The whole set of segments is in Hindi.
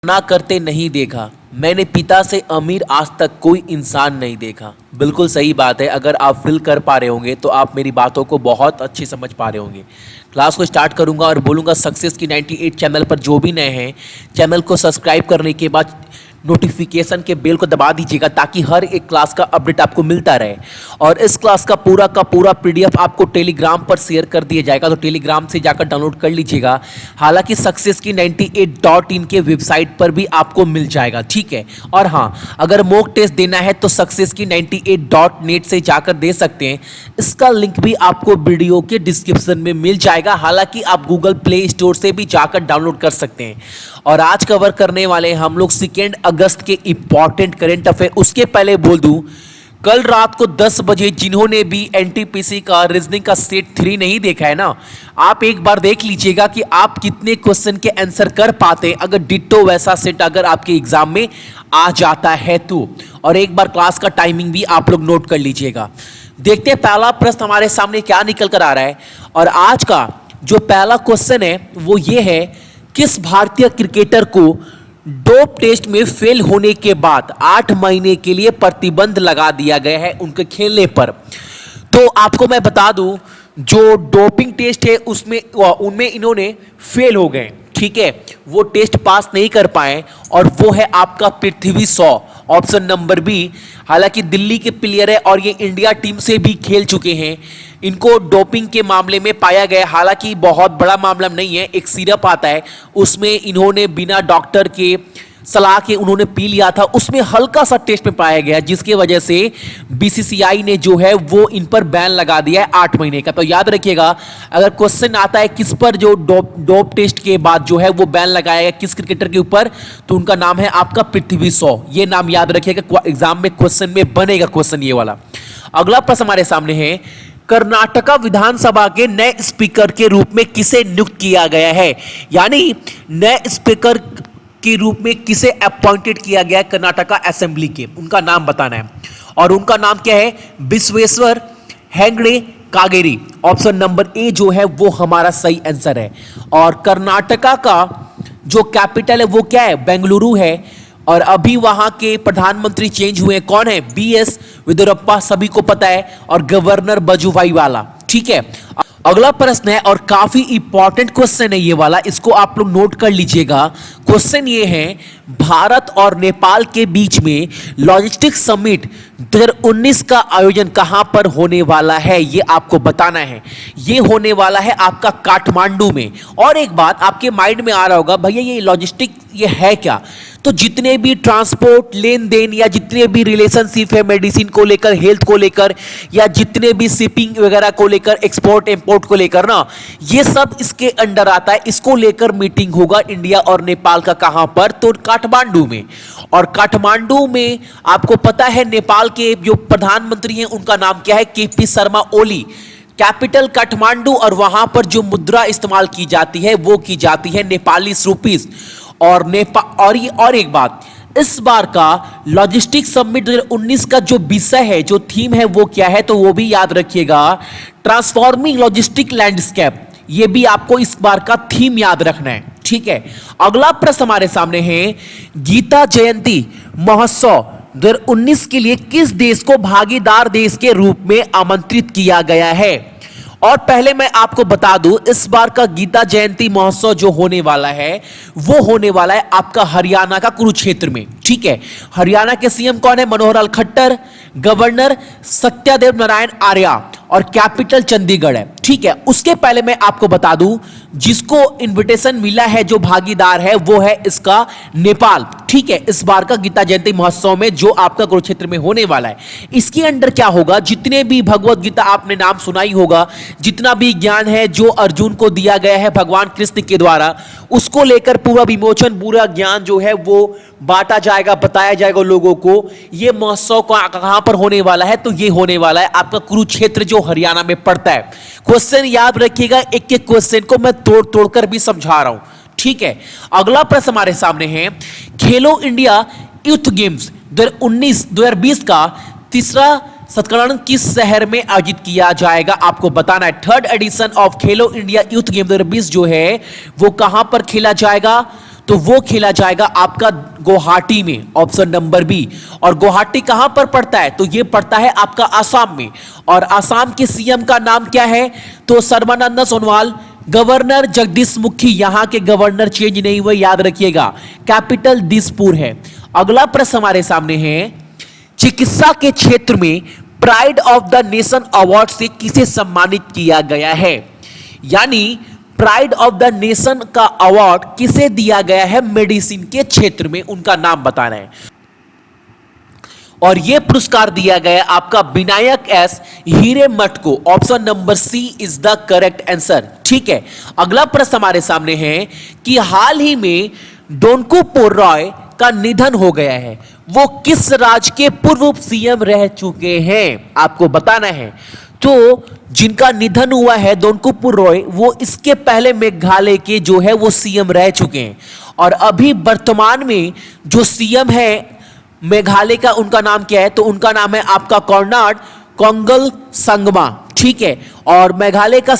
ना करते नहीं देखा, मैंने पिता से अमीर आज तक कोई इंसान नहीं देखा। बिल्कुल सही बात है। अगर आप फील कर पा रहे होंगे तो आप मेरी बातों को बहुत अच्छी समझ पा रहे होंगे। क्लास को स्टार्ट करूंगा और बोलूंगा सक्सेस की 98 चैनल पर जो भी नए हैं, चैनल को सब्सक्राइब करने के बाद नोटिफिकेशन के बेल को दबा दीजिएगा ताकि हर एक क्लास का अपडेट आपको मिलता रहे। और इस क्लास का पूरा पीडीएफ आपको टेलीग्राम पर शेयर कर दिया जाएगा, तो टेलीग्राम से जाकर डाउनलोड कर लीजिएगा। हालांकि सक्सेस की 98.in के वेबसाइट पर भी आपको मिल जाएगा, ठीक है। और हाँ, अगर मॉक टेस्ट देना है तो सक्सेस की 98.net से जाकर दे सकते हैं। इसका लिंक भी आपको वीडियो के डिस्क्रिप्शन में मिल जाएगा। हालांकि आप गूगल प्ले स्टोर से भी जाकर डाउनलोड कर सकते हैं। और आज कवर करने वाले हम लोग 2 अगस्त के इंपॉर्टेंट करेंट अफेयर। उसके पहले बोल दूं, कल रात को 10 बजे जिन्होंने भी एनटीपीसी का रीजनिंग का सेट 3 नहीं देखा है ना, आप एक बार देख लीजिएगा कि आप कितने क्वेश्चन के आंसर कर पाते हैं अगर डिट्टो वैसा सेट अगर आपके एग्जाम में आ जाता है तो। और एक बार क्लास का टाइमिंग भी आप लोग नोट कर लीजिएगा। देखते हैं पहला प्रश्न हमारे सामने क्या निकल कर आ रहा है। और आज का जो पहला क्वेश्चन है वो ये है, किस भारतीय क्रिकेटर को डोप टेस्ट में फेल होने के बाद 8 महीने के लिए प्रतिबंध लगा दिया गया है उनके खेलने पर। तो आपको मैं बता दूं, जो डोपिंग टेस्ट है उनमें इन्होंने फेल हो गए, ठीक है, वो टेस्ट पास नहीं कर पाए। और वो है आपका Prithvi Shaw, option number B. हालांकि दिल्ली के प्लेयर है और ये इंडिया टीम से भी खेल चुके हैं। इनको डोपिंग के मामले में पाया गया। हालांकि बहुत बड़ा मामला नहीं है, एक सिरप आता है उसमें इन्होंने बिना डॉक्टर के सलाह के उन्होंने पी लिया था, उसमें हल्का सा टेस्ट में पाया गया जिसकी वजह से बीसीसीआई ने जो है वो इन पर बैन लगा दिया है 8 महीने का। तो याद रखिएगा, अगर क्वेश्चन आता है किस पर जो डोप टेस्ट के बाद जो है वो बैन लगाया गया किस क्रिकेटर के ऊपर, तो उनका नाम है आपका पृथ्वी शॉ। ये नाम याद रखिएगा, एग्जाम में क्वेश्चन में बनेगा क्वेश्चन ये वाला। अगला प्रश्न हमारे सामने है, कर्नाटका विधानसभा के नए स्पीकर के रूप में किसे नियुक्त किया गया है। यानी नए स्पीकर के रूप में किसे अपॉइंटेड किया गया है कर्नाटका असेंबली के, उनका नाम बताना है। और उनका नाम क्या है, Vishweshwar Hegde Kageri. Option number A जो है वो हमारा सही आंसर है। और कर्नाटका का जो कैपिटल है वो क्या है, बेंगलुरु है। और अभी वहां के प्रधानमंत्री चेंज हुए, कौन है, बीएस येदियुरप्पा, सभी को पता है, और गवर्नर वजुभाई वाला, ठीक है। अगला प्रश्न है और काफी इंपॉर्टेंट क्वेश्चन है ये वाला, इसको आप लोग नोट कर लीजिएगा। क्वेश्चन ये है, भारत और नेपाल के बीच में लॉजिस्टिक समिट 2019 का आयोजन कहां पर होने वाला है, ये आपको बताना है। ये होने वाला है आपका काठमांडू में। और एक बात आपके माइंड में आ रहा होगा, भैया ये लॉजिस्टिक ये है क्या। तो जितने भी ट्रांसपोर्ट लेन देन या जितने भी रिलेशनशिप है मेडिसिन को लेकर, हेल्थ को लेकर, या जितने भी शिपिंग वगैरह को लेकर, एक्सपोर्ट इंपोर्ट को लेकर ना, ये सब इसके अंडर आता है। इसको लेकर मीटिंग होगा इंडिया और नेपाल का, कहां पर, तो काठमांडू में। और काठमांडू में आपको पता है नेपाल के जो प्रधानमंत्री हैं उनका नाम क्या है, केपी शर्मा ओली। कैपिटल काठमांडू, और वहां पर जो मुद्रा इस्तेमाल की जाती है वो की जाती है नेपाली रुपीस। और एक बात, इस बार का लॉजिस्टिक समिट 2019 का जो विषय है, जो थीम है वो क्या है, तो वो भी याद रखिएगा, ट्रांसफॉर्मिंग लॉजिस्टिक लैंडस्केप। ये भी आपको इस बार का थीम याद रखना है, ठीक है। अगला प्रश्न हमारे सामने है, गीता जयंती महोत्सव 2019 के लिए किस देश को भागीदार देश के रूप में आमंत्रित किया गया है। और पहले मैं आपको बता दूं, इस बार का गीता जयंती महोत्सव जो होने वाला है वो होने वाला है आपका हरियाणा का कुरुक्षेत्र में, ठीक है। हरियाणा के सीएम कौन है, मनोहर लाल खट्टर, गवर्नर सत्यदेव नारायण आर्य, और कैपिटल चंडीगढ़ है, ठीक है। उसके पहले मैं आपको बता दूं, जिसको इनविटेशन मिला है, जो भागीदार है वो है इसका नेपाल, ठीक है। इस बार का गीता जयंती महोत्सव में जो आपका कुरुक्षेत्र में होने वाला है, इसके अंडर क्या होगा, जितने भी भगवत गीता आपने नाम सुना ही होगा, जितना भी ज्ञान है जो अर्जुन को दिया गया है भगवान कृष्ण के द्वारा, उसको लेकर पूरा विमोचन, पूरा ज्ञान जो है वो बांटा जाएगा, बताया जाएगा लोगों को। ये महोत्सव कहां पर होने वाला है, तो ये होने वाला है आपका कुरुक्षेत्र जो हरियाणा में पड़ता है। क्वेश्चन याद रखिएगा, एक एक क्वेश्चन को मैं तोड़ तोड़कर भी समझा रहा हूं, ठीक है। अगला प्रश्न हमारे सामने है, खेलो इंडिया यूथ गेम्स 2020 का तीसरा संस्करण किस शहर में आयोजित किया जाएगा आपको बताना है। 3rd addition of Khelo India youth game 2020 जो है वो कहां पर खेला जाएगा, तो वो खेला जाएगा आपका गुवाहाटी में, ऑप्शन नंबर बी। और गुवाहाटी कहां पर पड़ता है? तो ये पड़ता है आपका आसाम में। और आसाम के सीएम का नाम क्या है? तो सर्बानंद सोनोवाल। गवर्नर जगदीश मुखी, यहां के गवर्नर चेंज नहीं हुए, याद रखिएगा। कैपिटल दिसपुर है। अगला प्रश्न हमारे सामने है, चिकित्सा के क्षेत्र में pride of the nation award से किसे सम्मानित किया गया है? यानी प्राइड ऑफ द नेशन का अवार्ड किसे दिया गया है मेडिसिन के क्षेत्र में, उनका नाम बताना है। और यह पुरस्कार दिया गया आपका विनायक एस हिरेमठ को। Option number C is the correct answer. ठीक है, अगला प्रश्न हमारे सामने है कि हाल ही में डोनकुपर रॉय का निधन हो गया है, वो किस राज्य के पूर्व सीएम रह चुके हैं, आपको बताना है। तो जिनका निधन हुआ है डोनकुपर रॉय, वो इसके पहले मेघालय के जो है वो सीएम रह चुके हैं। और अभी वर्तमान में जो सीएम है मेघालय का, उनका नाम क्या है? तो उनका नाम है आपका कोनराड कोंगल संगमा। ठीक है, और मेघालय का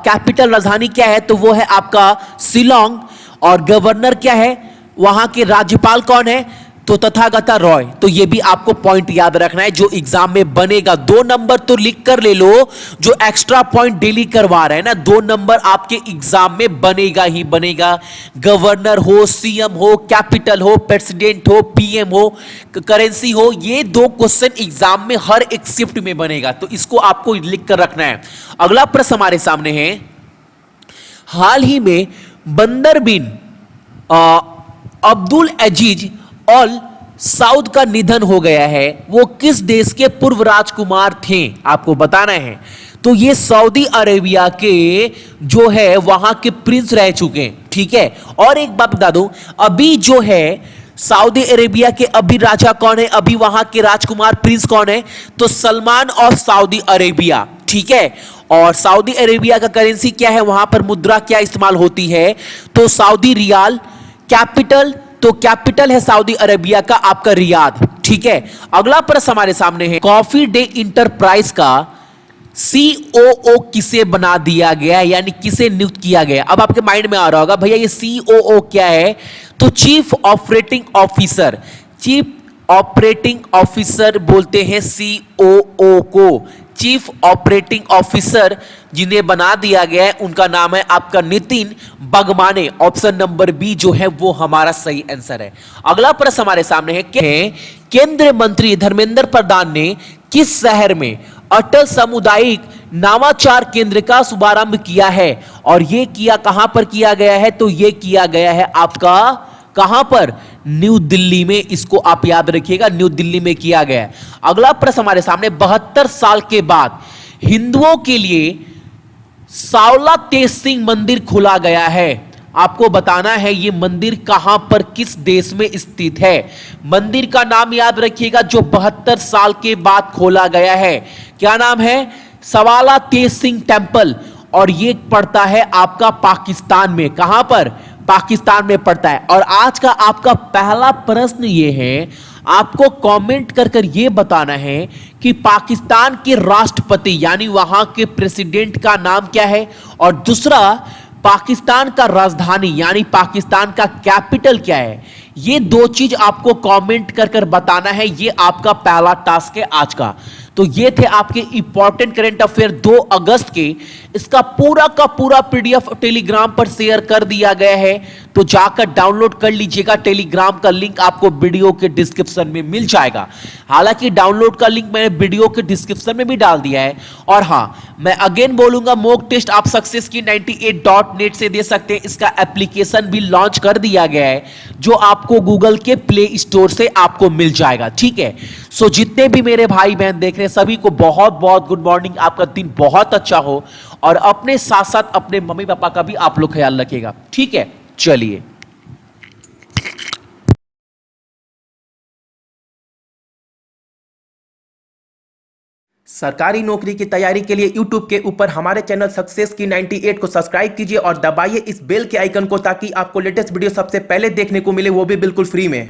कैपिटल राजधानी क्या है? तो वो है आपका शिलोंग। और गवर्नर क्या है? वहां के राज्यपाल कौन है? तो तथागता रॉय। तो ये भी आपको पॉइंट याद रखना है जो एग्जाम में बनेगा। 2 नंबर तो लिख कर ले लो, जो एक्स्ट्रा पॉइंट डेली करवा रहे हैं ना, 2 नंबर आपके एग्जाम में बनेगा ही बनेगा। गवर्नर हो, सीएम हो, कैपिटल हो, प्रेसिडेंट हो, पीएम हो, करेंसी हो, ये 2 क्वेश्चन एग्जाम में हर एक शिफ्ट में बनेगा, तो इसको आपको लिख कर रखना है। अगला प्रश्न हमारे सामने है, हाल ही में बंदर बिन अब्दुल अजीज ऑल साउद का निधन हो गया है, वो किस देश के पूर्व राजकुमार थे, आपको बताना है। तो ये सऊदी अरेबिया के जो है वहां के प्रिंस रह चुके हैं। ठीक है, और एक बात बता दूं, अभी जो है सऊदी अरेबिया के अभी राजा कौन है, अभी वहां के राजकुमार प्रिंस कौन है? तो सलमान ऑफ सऊदी अरेबिया। ठीक है, और सऊदी अरेबिया का करेंसी क्या है, वहां पर मुद्रा क्या इस्तेमाल होती है? तो सऊदी रियाल। कैपिटल, तो कैपिटल है सऊदी अरेबिया का आपका रियाद। ठीक है, अगला प्रश्न हमारे सामने है, कॉफी डे इंटरप्राइज का सीओओ किसे बना दिया गया, यानी किसे नियुक्त किया गया? अब आपके माइंड में आ रहा होगा भैया ये सीओओ क्या है? तो chief operating officer. Chief operating officer बोलते हैं सीओओ को। चीफ ऑपरेटिंग ऑफिसर जिन्हें बना दिया गया है उनका नाम है आपका नितिन बगमाने। ऑप्शन नंबर बी जो है वो हमारा सही आंसर है। अगला प्रश्न हमारे सामने है, केंद्रीय मंत्री धर्मेंद्र प्रधान ने किस शहर में अटल सामुदायिक नवाचार केंद्र का शुभारंभ किया है? और यह किया कहां पर किया गया है? तो यह किया गया है आपका कहां पर? न्यू दिल्ली में। इसको आप याद रखिएगा, न्यू दिल्ली में किया गया है। अगला प्रश्न हमारे सामने, 72 साल के बाद हिंदुओं के लिए सावला तेज सिंह मंदिर खोला गया है। आपको बताना है ये मंदिर कहां पर, किस देश में स्थित है। मंदिर का नाम याद रखिएगा जो 72 साल के बाद खोला गया है। क्या नाम है? सवाला तेज सिंह टेंपल। और ये पड़ता है आपका पाकिस्तान में। कहां पर? पाकिस्तान में पड़ता है। और आज का आपका पहला प्रश्न ये है, आपको कमेंट कर कर ये बताना है कि पाकिस्तान के राष्ट्रपति यानी वहां के प्रेसिडेंट का नाम क्या है, और दूसरा पाकिस्तान का राजधानी यानी पाकिस्तान का कैपिटल क्या है। ये 2 चीज आपको कमेंट कर कर बताना है। ये आपका पहला टास्क है आज का। तो ये थे आपके इंपॉर्टेंट करंट अफेयर 2 अगस्त के। इसका पूरा का पूरा पीडीएफ टेलीग्राम पर शेयर कर दिया गया है, तो जाकर डाउनलोड कर लीजिएगा। टेलीग्राम का लिंक आपको वीडियो के डिस्क्रिप्शन में मिल जाएगा। हालांकि डाउनलोड का लिंक मैंने वीडियो के डिस्क्रिप्शन में भी डाल दिया है। और हां, मैं अगेन बोलूंगा, मॉक टेस्ट आप सक्सेस की 98.net से दे सकते हैं। इसका एप्लीकेशन भी लॉन्च कर दिया गया है जो आपको गूगल के प्ले स्टोर से आपको मिल जाएगा। ठीक है, सो जितने भी मेरे भाई बहन देख रहे हैं सभी को बहुत बहुत गुड मॉर्निंग। आपका दिन बहुत अच्छा हो, और अपने साथ साथ अपने मम्मी पापा का भी आप लोग ख्याल रखिएगा। ठीक है, चलिए। सरकारी नौकरी की तैयारी के लिए YouTube के ऊपर हमारे चैनल सक्सेस की 98 को सब्सक्राइब कीजिए और दबाइए इस बेल के आइकन को, ताकि आपको लेटेस्ट वीडियो सबसे पहले देखने को मिले, वो भी बिल्कुल फ्री में।